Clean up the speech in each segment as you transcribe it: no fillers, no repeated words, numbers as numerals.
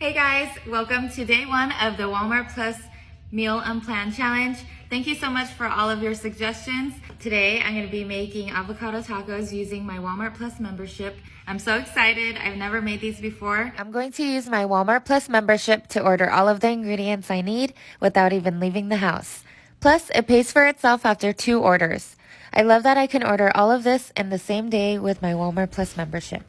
Hey guys, welcome to day one of the Walmart Plus Meal Unplanned Challenge. Thank you so much for all of your suggestions. Today I'm going to be making avocado tacos using my Walmart Plus membership. I'm so excited. I've never made these before. I'm going to use my Walmart Plus membership to order all of the ingredients I need without even leaving the house. Plus, it pays for itself after 2 orders. I love that I can order all of this in the same day with my Walmart Plus membership.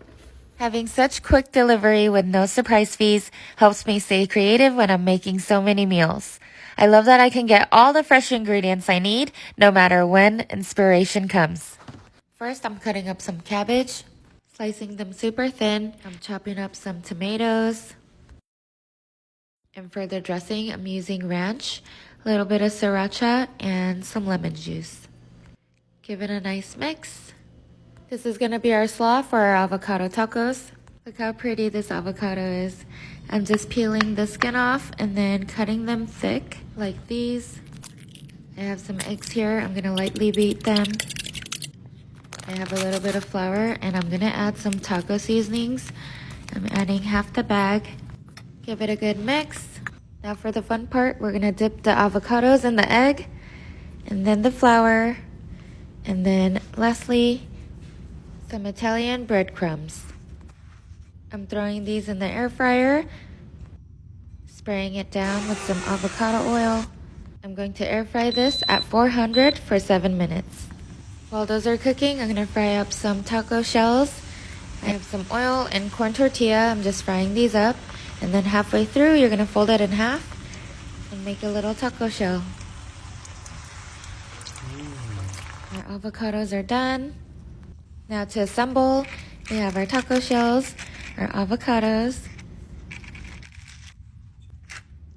Having such quick delivery with no surprise fees helps me stay creative when I'm making so many meals. I love that I can get all the fresh ingredients I need no matter when inspiration comes. First, I'm cutting up some cabbage, slicing them super thin. I'm chopping up some tomatoes. And for the dressing, I'm using ranch, a little bit of sriracha, and some lemon juice. Give it a nice mix. This is going to be our slaw for our avocado tacos. Look how pretty this avocado is. I'm just peeling the skin off and then cutting them thick like these. I have some eggs here. I'm going to lightly beat them. I have a little bit of flour and I'm going to add some taco seasonings. I'm adding half the bag. Give it a good mix. Now for the fun part, we're going to dip the avocados in the egg and then the flour. And then lastly, some Italian breadcrumbs. I'm throwing these in the air fryer, spraying it down with some avocado oil. I'm going to air fry this at 400 for 7 minutes. While those are cooking, I'm going to fry up some taco shells. I have some oil and corn tortilla. I'm just frying these up. And then halfway through, you're going to fold it in half and make a little taco shell. Our avocados are done. Now to assemble, we have our taco shells, our avocados,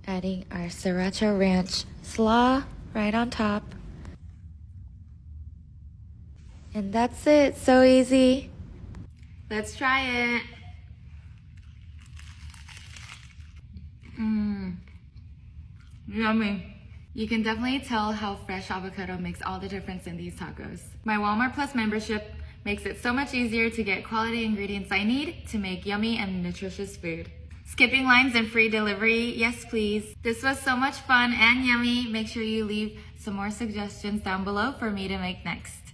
adding our sriracha ranch slaw right on top. And that's it, so easy. Let's try it. Yummy. You can definitely tell how fresh avocado makes all the difference in these tacos. My Walmart Plus membership makes it so much easier to get quality ingredients I need to make yummy and nutritious food. Skipping lines and free delivery, yes please. This was so much fun and yummy. Make sure you leave some more suggestions down below for me to make next.